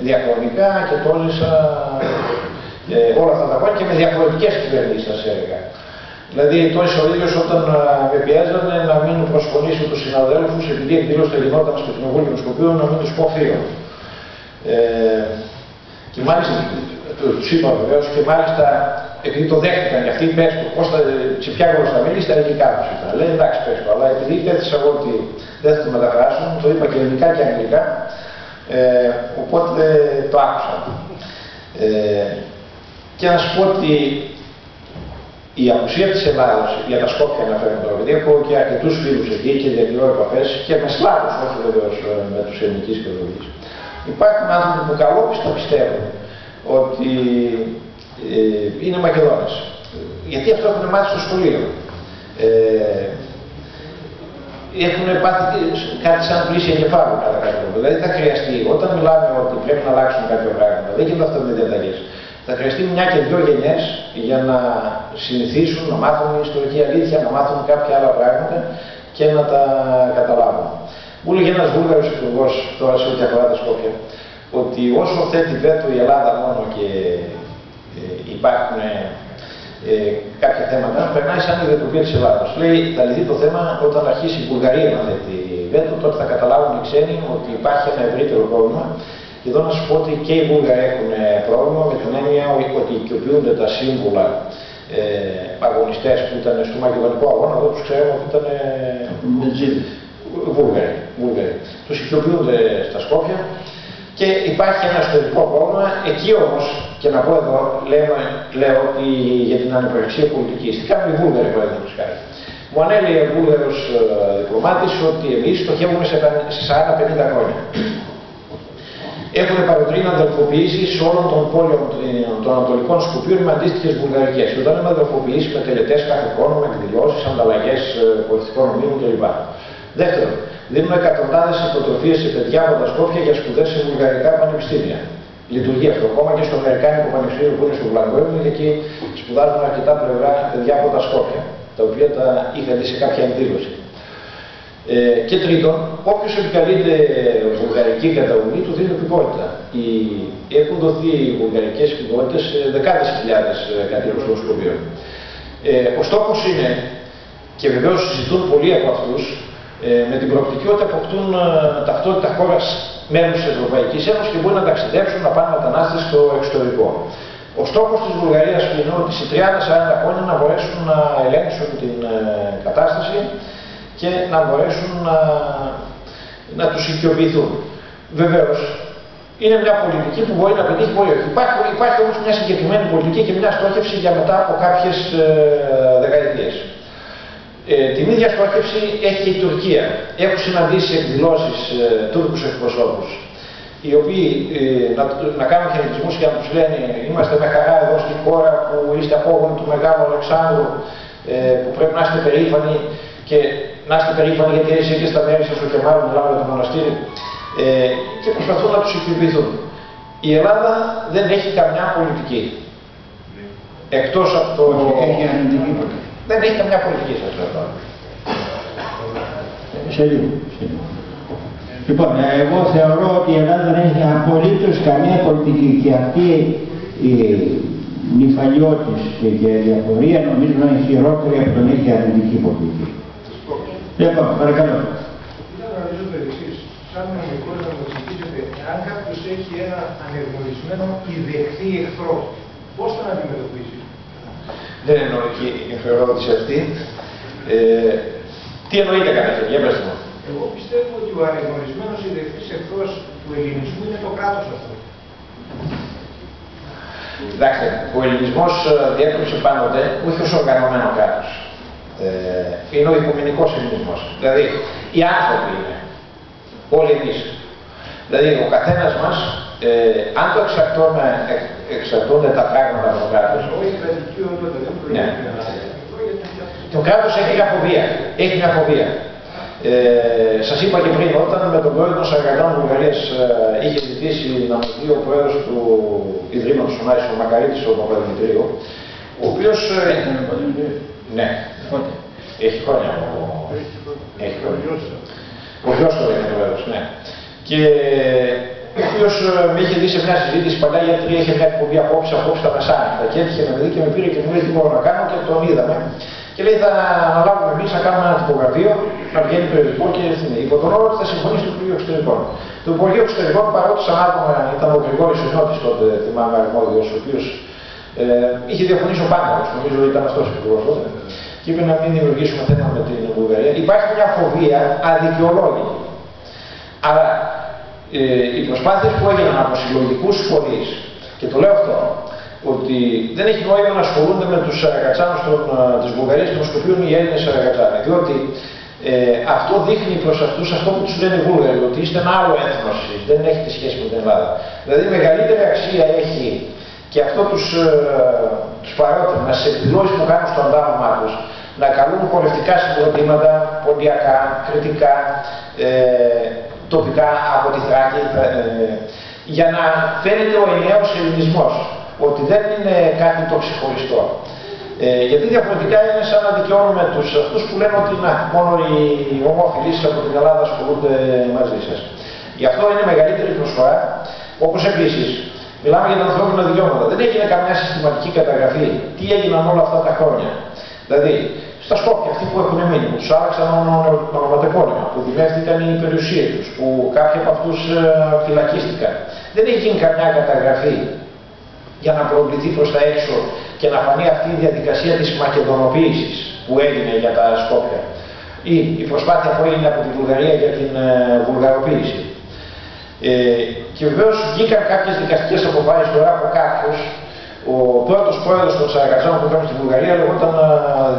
διαχρονικά και τόλισα όλα αυτά τα χρόνια και με διαφορετικές κυβερνήσεις, θα έλεγα. Δηλαδή, τόλισα ο ίδιος όταν με πιέζανε να μην προσφωνήσω τους συναδέλφους επειδή εκδήλωση θα γινόταν στο Κοινοβούλιο του Σκοπίου να μην τους πω θείο. Και μάλιστα, τους είπα βεβαίως, και μάλιστα επειδή το δέχτηκαν και αυτοί, πες του, πώς θα τσιπιάγω στα μέλη, στα ελληνικά τους ήταν. Λέει εντάξει, πες του, αλλά επειδή έθεσα εγώ ότι δεν θα το μεταφράσω, το είπα και ελληνικά και αγγλικά, οπότε το άκουσα. Και να σου πω ότι η απουσία της Ελλάδος για τα Σκόπια αναφέρουν τώρα, επειδή έχω και αρκετούς φίλους εκεί και διατηρώ επαφές και με Σλάβους, όχι βεβαίως με τους ελληνικούς και Ρωσικούς. Υπάρχουν άνθρωποι που καλόπιστα πιστεύουν ότι είναι Μακεδόνες. Γιατί αυτό έχουν μάθει στο σχολείο. Έχουν πάθει κάτι σαν πλήση εγκεφάλου κατά κάποιο τρόπο. Δηλαδή θα χρειαστεί, όταν μιλάμε ότι πρέπει να αλλάξουν κάποια πράγματα, δεν γίνονται αυτά με διαταγές. Θα χρειαστεί μια και δυο γενιές για να συνηθίσουν, να μάθουν ιστορική αλήθεια, να μάθουν κάποια άλλα πράγματα και να τα καταλάβουν. Μου έλεγε ένας Βούλγαρος υπουργός, τώρα σε ό,τι αφορά τα Σκόπια, ότι όσο θέτει βέτο η Ελλάδα μόνο και υπάρχουν κάποια θέματα, περνάει σαν η ιδιωτική της Ελλάδος. Λέει, θα λυθεί το θέμα όταν αρχίσει η Βουλγαρία να θέτει βέτο, τότε θα καταλάβουν οι ξένοι ότι υπάρχει ένα ευρύτερο πρόβλημα. Και εδώ να σου πω ότι και οι Βούλγαροι έχουν πρόβλημα με την έννοια ότι οικειοποιούνται τα σύμβουλα αγωνιστές που ήταν στο μακεδονικό αγώνα, εδώ τους ξέρουμε ότι ήταν Βούλγαροι. Τους οικειοποιούνται στα Σκόπια και υπάρχει ένα εσωτερικό πρόβλημα. Εκεί όμως, και να πω εδώ, λέω ότι για την ανυπεραξία πολιτική, τι κάνουν οι Βούλγαροι, παραδείγματος χάρη. Μου ανέλεγε ο Βούλγαρος διπλωμάτης ότι εμείς στοχεύουμε σε 40-50 χρόνια. Έχουν παροτρύνει αδελφοποιήσει σε όλων των πόλεων των Ανατολικών Σκοπίων με αντίστοιχες βουλγαρικές. Και όταν λέμε αδελφοποιήσει με τελετές κάθε χρόνο, με εκδηλώσεις, ανταλλαγές πολιτικών ομίλων κλπ. Δεύτερον, δίνουν εκατοντάδες υποτροφίες σε παιδιά από τα Σκόπια για σπουδές σε βουλγαρικά πανεπιστήμια. Λειτουργεί αυτό. Ακόμα και στο Αμερικάνικο Πανεπιστήμιο που είναι στο Βλαγκόεβι, και εκεί σπουδάζουν αρκετά παιδιά από τα Σκόπια, τα οποία τα είχα δει σε κάποια εκδήλωση. Και τρίτον, όποιος επικαλείται βουλγαρική καταγωγή του δίνει υπηκότητα. Έχουν δοθεί βουλγαρικές υπηκότητες σε δεκάδες χιλιάδες κατοίκους των Σκοπίων. Ο στόχος είναι, και βεβαίως συζητούν πολλοί από αυτούς, με την προοπτική ότι αποκτούν ταυτότητα χώρας μέλους της Ευρωπαϊκής Ένωσης και μπορεί να ταξιδέψουν, να πάνε μετανάστες στο εξωτερικό. Ο στόχος της Βουλγαρίας είναι ότι σε 30-40 χρόνια να μπορέσουν να ελέγξουν την κατάσταση και να μπορέσουν να τους οικειοποιηθούν. Βεβαίως, είναι μια πολιτική που μπορεί να πετύχει πολύ. Υπάρχει όμως μια συγκεκριμένη πολιτική και μια στόχευση για μετά από κάποιες δεκαετίες. Την ίδια στόχευση έχει και η Τουρκία. Έχω συναντήσει εκδηλώσεις Τούρκους εκπροσώπους, οι οποίοι να κάνουν χαιρετισμούς και να τους λένε είμαστε με χαρά εδώ στη χώρα που είστε απόγονοι του Μεγάλου Αλεξάνδρου, που πρέπει να είστε περήφανοι και να είστε περήφανοι γιατί είσαι και στα μέρη σας ο Κεμάλ, μιλάμε για το μοναστήρι, και προσπαθούν να τους οικειοποιηθούν. Η Ελλάδα δεν έχει καμιά πολιτική. Εκτός από το... Δεν έχει καμιά πολιτική, σας λέω τώρα. Σε λίγο. Λοιπόν, εγώ θεωρώ ότι η Ελλάδα δεν έχει απολύτως καμία πολιτική και αυτή η νυφαλιώτης και διαφορία νομίζω να είναι χειρότερη από τον έχει αρνητική πολιτική. Λοιπόν, παρακαλώ. Ήθελα να ρωτήσω το εξής. Σαν νομικός να μου εξηγήσετε, αν κάποιος έχει ένα ανεγνωρισμένο ιδεχθή εχθρό, πώς θα αντιμετωπίσει? Δεν εννοώ και η ερώτηση αυτή. Τι εννοείται καταρχήν, για πες μου. Εγώ πιστεύω ότι ο ανεγνωρισμένος ιδεχθής εχθρός του ελληνισμού είναι το κράτος αυτό. Κοιτάξτε, ο ελληνισμός διέπρεψε πάντοτε όχι ως οργανωμένο κράτος. Είναι ο οικουμενικός ελληνισμός. Δηλαδή, οι άνθρωποι είναι. Όλοι εμείς. Δηλαδή, ο καθένας μας, αν το εξαρτώνται τα πράγματα από το κράτος. Όχι κρατική οντότητα, δεν προηγείται. Το κράτος έχει μια φοβία. Έχει μια φοβία. Σας είπα και πριν, όταν με τον πρόεδρο των Σαργαντών Βουλγαρίας είχε ζητήσει να μας δει ο πρόεδρος του Ιδρύματος Ωνάης, ο Μακαρίτης, ο Παπαδημητρίου, ο οποίος... Ναι, έχει χρόνια. Ο γιος του είναι πρόεδρος, ναι. Και ο οποίος με είχε δει σε μια συζήτηση παλιά, γιατί είχε μια εκπομπή απόψε τα μεσάνυχτα. Και έτυχε να με δει και με πήρε και μου λέει τι μπορώ να κάνω και τον είδαμε. Και λέει θα αναλάβουμε εμείς να κάνουμε ένα τυπογραφείο, να βγαίνει περιοδικό και υπό τον όρο ότι θα συμφωνήσει το Υπουργείο Εξωτερικών. Το Υπουργείο Εξωτερικών παρόντουσαν άτομα, ήταν ο Γρηγόρης Ινιώτης τότε, θυμάμαι αρμόδιος, ο οποίος είχε διαφωνήσει ο Πάγκαλος, νομίζω ήταν αυτός ο υπουργός τότε, και είπε να μην δημιουργήσουμε θέμα με την Βουλγαρία. Υπάρχει μια φοβία αδικαιολόγητη. Αλλά οι προσπάθειες που έγιναν από συλλογικούς φορείς, και το λέω αυτό, ότι δεν έχει νόημα να ασχολούνται με τους Σαρακατσάνους της Βουλγαρίας και να σκοπίουν οι Έλληνες Σαρακατσάνοι. Διότι αυτό δείχνει προς αυτούς αυτό που τους λένε οι Βούλγαροι, ότι είστε ένα άλλο έθνος, δεν έχετε σχέση με την Ελλάδα. Δηλαδή, μεγαλύτερη αξία έχει και αυτό τους παρότι να σε εκδηλώσεις που κάνουν στο αντάλλαγμά τους, να καλούν χορευτικά συγκροτήματα, ποντιακά, κριτικά, τοπικά από τη Θράκη, για να φαίνεται ο ενιαίος ελληνισμός, ότι δεν είναι κάτι το ξεχωριστό. Γιατί διαφορετικά είναι σαν να δικαιώνουμε αυτούς που λένε ότι μόνο οι ομόφυλοι από την Ελλάδα ασχολούνται μαζί σας. Γι' αυτό είναι μεγαλύτερη προσφορά, όπως επίσης μιλάμε για τα ανθρώπινα δικαιώματα. Δεν έγινε καμιά συστηματική καταγραφή τι έγιναν όλα αυτά τα χρόνια. Δηλαδή, στα Σκόπια, αυτοί που έχουν μείνει, που τους άλλαξαν ονοματεπώνυμα, που δημεύτηκαν η περιουσία τους, που κάποιοι από αυτούς φυλακίστηκαν. Δεν έχει γίνει καμιά καταγραφή για να προβληθεί προς τα έξω και να φανεί αυτή η διαδικασία της μακεδονοποίησης που έγινε για τα Σκόπια. Ή η προσπάθεια που έγινε από τη Βουλγαρία για την βουλγαροποίηση. Και βεβαίως βγήκαν κάποιες δικαστικές αποφάσεις τώρα από κάποιους. Ο πρώτος πρόεδρος των Σαρακατσάνων που είχαμε στη Βουλγαρία λεγόταν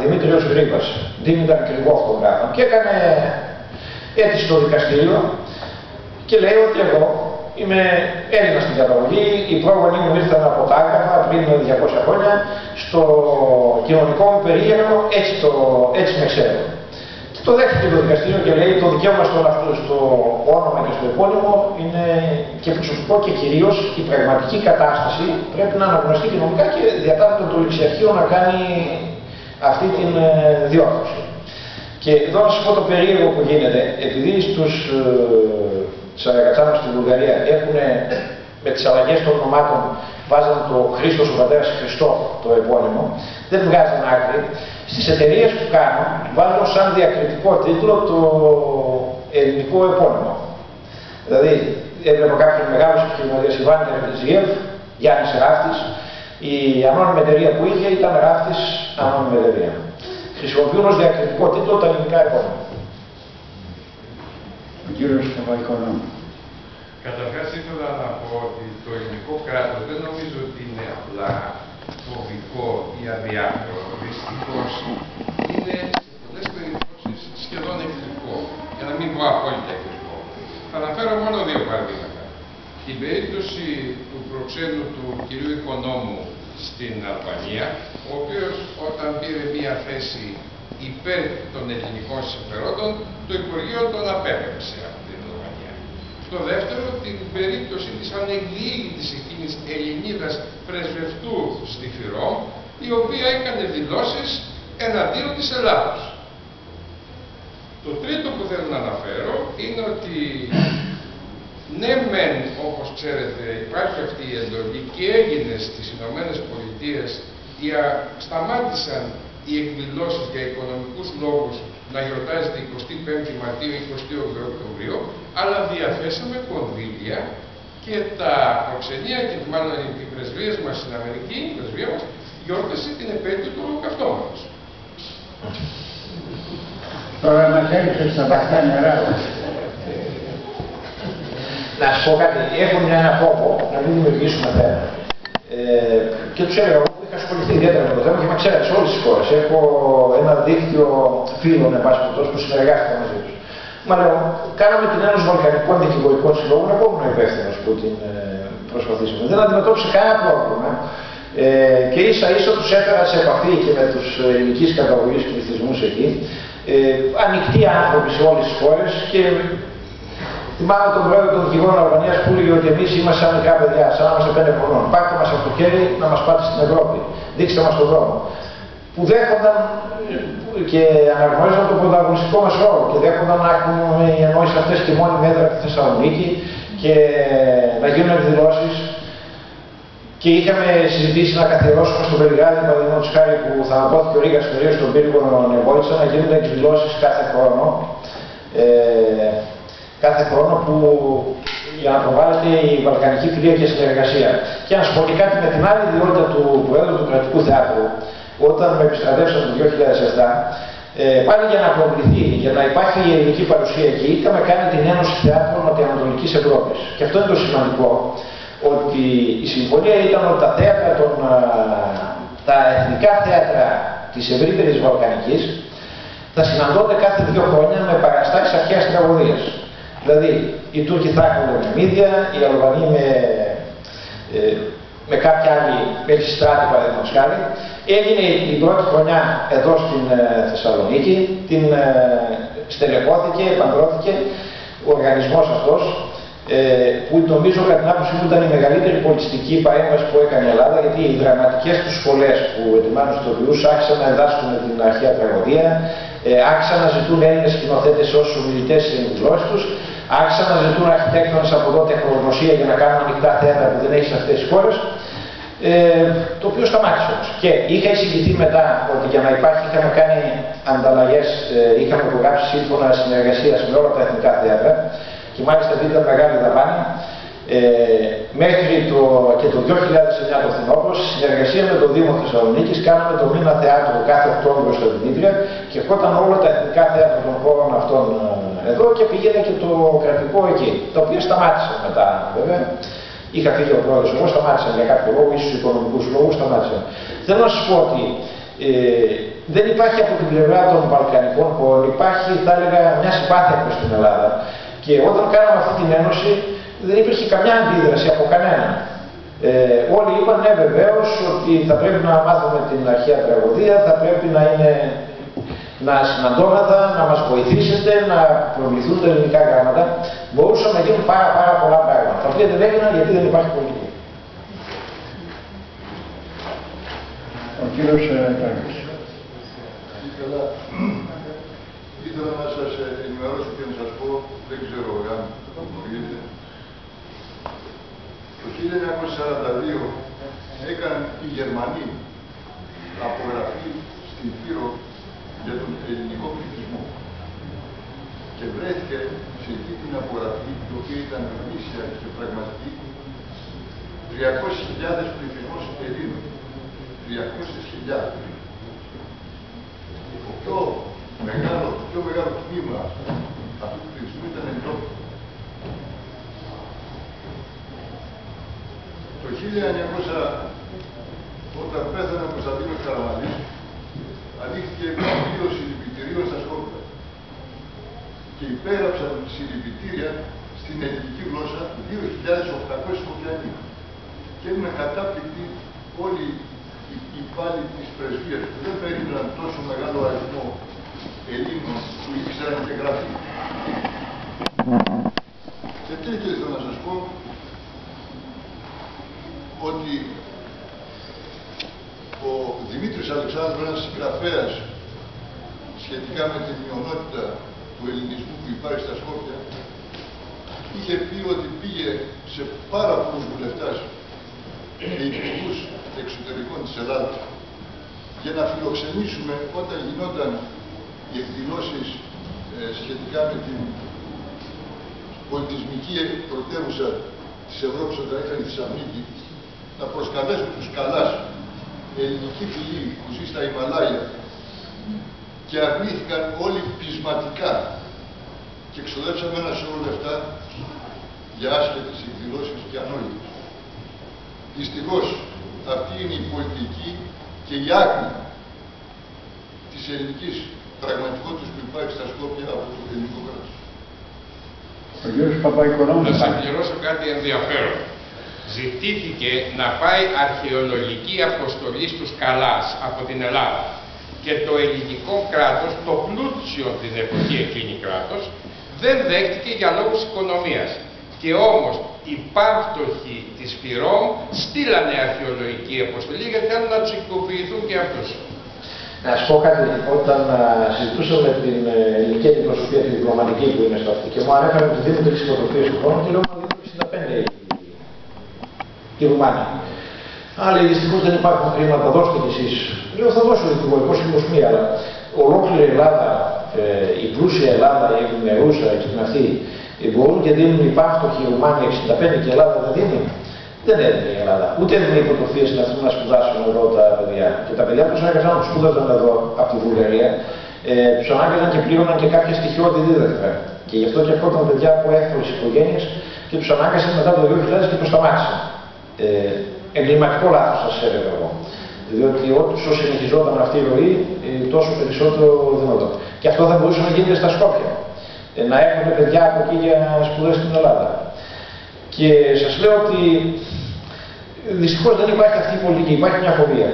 Δημήτριος Γρήβας. Δήμητρα Κρυβόφ τον γράφαν. Και έκανε αίτηση στο δικαστήριο και λέει ότι εγώ είμαι Έλληνας στην καταγωγή, οι πρόγονοι μου ήρθαν από τα Άγραφα πριν 200 χρόνια, στο κοινωνικό μου περίγενο έτσι με ξέρω. Και το δέχτηκε το δικαστήριο και λέει το δικαίωμα στο όνομα και στο επώνυμο είναι και προσωπικό και κυρίως η πραγματική κατάσταση πρέπει να αναγνωριστεί κοινωνικά και διατάθηκε το ληξιαρχείο να κάνει αυτή την διόρθωση. Και εδώ να σας πω το περίεργο που γίνεται, επειδή στους Σαρακατσάνους στη Βουλγαρία έχουν με τις αλλαγές των ονομάτων βάζαν το Χρήστος ο πατέρας Χριστό το επώνυμο, δεν βγάζουν άκρη. Στις εταιρείες που κάνουν βάζουν σαν διακριτικό τίτλο το ελληνικό επώνυμο. Δηλαδή έβλεπα κάποιον μεγάλος επιχειρηματίας Ιβάν Τερζιέφ, Γιάννης Ράφτης, η ανώνυμη εταιρεία που είχε ήταν Ράφτης ανώνυμη εταιρεία. Χρησιμοποιούν ως διακριτικό τίτλο τα ελληνικά επώνυμα. Ο κύριος Παπαϊκονόμου. Καταρχάς ήθελα να πω ότι το ελληνικό κράτος δεν νομίζω ότι είναι απλά φοβικό ή αδιάφορο. Δυστυχώς είναι σε πολλές περιπτώσεις σχεδόν εχθρικό, για να μην πω απόλυτα εχθρικό. Θα αναφέρω μόνο δύο παραδείγματα. Την περίπτωση του προξένου του κυρίου Οικονόμου στην Αλβανία, ο οποίος όταν πήρε μία θέση υπέρ των ελληνικών συμφερόντων, το Υπουργείο τον απέπεψε από την Αλβανία. Το δεύτερο, την περίπτωση της ανεκδιήγητης εκείνης Ελληνίδας πρεσβευτού στη Φυρόμ, η οποία έκανε δηλώσεις εναντίον της Ελλάδος. Το τρίτο που θέλω να αναφέρω είναι ότι ναι μεν, όπως ξέρετε, υπάρχει αυτή η εντολή και έγινε στις Ηνωμένες Πολιτείες, σταμάτησαν οι εκδηλώσεις για οικονομικούς λόγους να γιορτάζεται 25η Μαρτίου ή 28 Οκτωβρίου, αλλά διαθέσαμε κονδύλια και τα προξενία και μάλλον οι πρεσβείες μας στην Αμερική, η πρεσβεία μας, γιόρτασε την επέτειο του Ολοκαυτώματος. Τώρα μας έριξε στα βαθιά νερά. Να σας πω κάτι, έχουν ένα φόβο να μην δημιουργήσουμε θέμα. Και τους έλεγα, εγώ είχα ασχοληθεί ιδιαίτερα με το θέμα και με ξέρετε σε όλες τις χώρες. Έχω ένα δίκτυο φίλων, εν πάση περιπτώσει, που συνεργάστηκα μαζί τους. Μα λέω, κάναμε την Ένωση Βαλκανικών Δικηγορικών Συλλόγων, εγώ ήμουν υπεύθυνος που την προσπαθήσαμε. Δεν αντιμετώπισε κανένα πρόβλημα. Και ίσα ίσα τους έφερα σε επαφή και με τους ελληνικής καταγωγής πληθυσμούς εκεί. Ανοιχτοί άνθρωποι σε όλες τις χώρες και θυμάμαι τον πρόεδρο των δικηγόρων Αλβανίας που έλεγε ότι εμείς είμαστε σαν μικρά παιδιά, σαν να είμαστε 5 χρονών. Πάρτε μας από το χέρι να μας πάτε στην Ευρώπη. Δείξτε μας τον δρόμο. Που δέχονταν και αναγνώριζαν τον πρωταγωνιστικό μας ρόλο και δέχονταν να έχουμε οι εννοήσεις αυτές και μόνη μέτρα από τη Θεσσαλονίκη και να γίνουν εκδηλώσεις. Και είχαμε συζητήσει να καθιερώσουμε στο Βελιγράδι, παραδείγματος χάρη, που θα αναπόθηκε ο Ρήγας κυρίως στον πύργο Νεβόλιτσα, να γίνονται εκδηλώσεις κάθε χρόνο που, για να προβάλλεται η βαλκανική φιλία και συνεργασία. Και να σου πω και κάτι με την άλλη ιδιότητα του Προέδρου του Κρατικού Θεάτρου, όταν με επιστρατεύσαν το 2007, πάλι για να προβληθεί, για να υπάρχει η ελληνική παρουσία εκεί, είχαμε κάνει την Ένωση Θεάτρων Νοτιοανατολικής Ευρώπης. Και αυτό είναι το σημαντικό, ότι η συμφωνία ήταν ότι τα εθνικά θέατρα της ευρύτερης Βαλκανικής θα συναντώνται κάθε 2 χρόνια με παραστάσεις αρχαίας τραγωδίας. Δηλαδή, οι Τούρκοι θα έχουν με Μύδια, οι Αλβανοί με κάποια άλλη Περιστράτη, παραδείγματος χάρη. Έγινε η πρώτη χρονιά εδώ στην Θεσσαλονίκη, την στελεχώθηκε, επανδρώθηκε ο οργανισμός αυτός, που νομίζω κατά την άποψή μου ήταν η μεγαλύτερη πολιτιστική παρέμβαση που έκανε η Ελλάδα, γιατί οι δραματικές τους σχολές που ετοιμάζουν τους ηθοποιούς άρχισαν να διδάσκουν την αρχαία τραγωδία, άρχισαν να ζητούν Έλληνες σκηνοθέτες ως ομιλητές στις εκδηλώσεις τους, άρχισαν να ζητούν αρχιτέκτονες από εδώ τεχνογνωσία για να κάνουν ανοιχτά θέατρα που δεν έχει σε αυτές τις χώρες, το οποίο σταμάτησε όμως. Και είχα εισηγηθεί μετά ότι για να υπάρχει, είχαμε κάνει ανταλλαγές, είχαμε υπογράψει σύμφωνα συνεργασίας με όλα τα εθνικά θέατρα. Και μάλιστα ήταν μεγάλη δαπάνη. Μέχρι και το 2009 το φθινόπωρο, στη συνεργασία με το Δήμο Θεσσαλονίκης, κάναμε το μήνα θεάτρου κάθε Οκτώβριο στα Δημήτρια και ερχόταν όλα τα εθνικά θέατρα των χώρων αυτών εδώ και πήγαινε και το κρατικό εκεί. Τα οποία σταμάτησαν μετά, βέβαια. Είχα φύγει ο πρόεδρος, εγώ σταμάτησαν για κάποιο λόγο, ίσως οικονομικούς λόγους σταμάτησαν. Θέλω να σας πω ότι δεν υπάρχει από την πλευρά των Βαλκανικών χωρών, υπάρχει, θα έλεγα, μια συμπάθεια προς την Ελλάδα. Και όταν κάναμε αυτή την ένωση, δεν υπήρχε καμιά αντίδραση από κανέναν. Όλοι είπαν ναι, βεβαίως, ότι θα πρέπει να μάθουμε την αρχαία τραγωδία, θα πρέπει να συναντώμεθα, να μας βοηθήσετε, να προβληθούν τα ελληνικά γράμματα. Μπορούσαν να γίνουν πάρα πολλά πράγματα, τα οποία δεν έγιναν γιατί δεν υπάρχει πολιτική. Ο κύριος Κάρκας. Ήθελα να σας ενημερώσω και να σας πω, δεν ξέρω αν το γνωρίζετε. Το 1942 έκαναν οι Γερμανοί απογραφή στην Πύρο για τον ελληνικό πληθυσμό. Και βρέθηκε σε αυτή την απογραφή, η οποία ήταν γνήσια και πραγματική, 300.000 πληθυσμός Ελλήνων. 300.000. Το πιο μεγάλο τμήμα αυτού του πληθυσμού ήταν Ελληνόπουλοι. Το 1900, όταν πέθανε ο Κωνσταντίνος Καραμανλής, ανοίχθηκε βιβλίο συλληπιτηρίων στα Σκόπια και υπέγραψαν συλληπιτήρια στην ελληνική γλώσσα 2.800 Σκοπιανοί. Και έμειναν κατάπληκτοι όλοι οι υπάλληλοι της πρεσβείας που δεν περίμεναν τόσο μεγάλο αριθμό Ελλήνων που ήξεραν και γραφή. Και τέτοιο ήθελα να σας πω, ότι ο Δημήτρης Αλεξάνδρου, ένας συγγραφέας σχετικά με την μειονότητα του ελληνισμού που υπάρχει στα Σκόπια, είχε πει ότι πήγε σε πάρα πολλούς βουλευτές και υπουργούς εξωτερικών της Ελλάδας για να φιλοξενήσουμε όταν γινόταν οι εκδηλώσεις σχετικά με την πολιτισμική πρωτεύουσα της Ευρώπης όταν ήταν η Θεσσαλονίκη, να προσκαλέσουν τους Καλάς, ελληνική φυλή που ζει στα Ιμαλάια, και αρνήθηκαν όλοι πεισματικά και ξοδέψαμε ένα σωρό λεφτά για άσχετες εκδηλώσεις και ανόητες. Δυστυχώς αυτή είναι η πολιτική και η άκρη της ελληνικής πραγματικότητας που υπάρχει στα Σκόπια από το ελληνικό κράτος. Ο κ. Παπαϊκονόμου. Να συμπληρώσω κάτι ενδιαφέρον. Ζητήθηκε να πάει αρχαιολογική αποστολή στους Καλάς από την Ελλάδα. Και το ελληνικό κράτος, το πλούσιο την εποχή εκείνη κράτος, δεν δέχτηκε για λόγους οικονομίας. Και όμως οι πάρτοχοι της Φυρόμ στείλανε αρχαιολογική αποστολή γιατί θέλουν να τους οικοποιηθούν και αυτούς. Να σας πω κάτι, όταν συζητούσαμε την ελληνική αντιπροσωπεία, τη διπλωματική που είναι στο αυτή, και μου ανέφεραν ότι δίνουν 3 φωτογραφίες του χρόνου και λέω, μα τη Ρουμάνια. Αλλά λέει δυστυχώς δεν υπάρχουν χρήματα, δώστε κι εσείς. Λέω θα δώσω δικηγορικό συμβοσμία, αλλά ολόκληρη η Ελλάδα, η πλούσια Ελλάδα, η ευημερούσα και την αυτή, μπορούν και δίνουν υπάφτωχοι η Ρουμάνια 65 και η Ελλάδα δεν δίνει. Δεν έδινε η Ελλάδα. Ούτε έδινε υποτροφίες να έρθουν να σπουδάσουν εδώ τα παιδιά. Και τα παιδιά που τους ανάγκαζαν που σπούδαζαν εδώ από τη Βουλγαρία, τους ανάγκαζαν και πλήρωναν και κάποια στοιχειώδη δίδακτρα. Και γι' αυτό και ερχόταν παιδιά από εύκολες οικογένειες και τους ανάγκασαν μετά το 2000 και το σταμάτησαν. Εγκληματικό λάθος σας έλεγα εγώ. Διότι όσο συνεχιζόταν αυτή η ροή, τόσο περισσότερο δυνατόν. Και αυτό θα μπορούσε να γίνει στα Σκόπια. Να έρχονται παιδιά από εκεί για σπουδές στην Ελλάδα. Και σας λέω ότι δυστυχώς δεν υπάρχει αυτή η πολιτική, υπάρχει μια φοβία.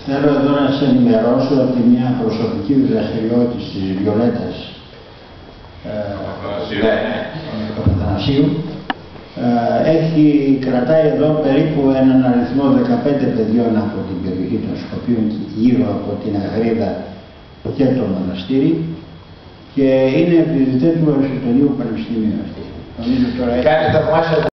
Θέλω εδώ να σας ενημερώσω ότι μια προσωπική δραστηριότητα της Βιολέτας του Αθανασίου κρατάει εδώ περίπου έναν αριθμό 15 παιδιών από την περιοχή των Σκοπίων γύρω από την Αγρίδα και το μοναστήρι και είναι φοιτητές του Αριστοτελείου Πανεπιστημίου αυτή. Νομίζω τώρα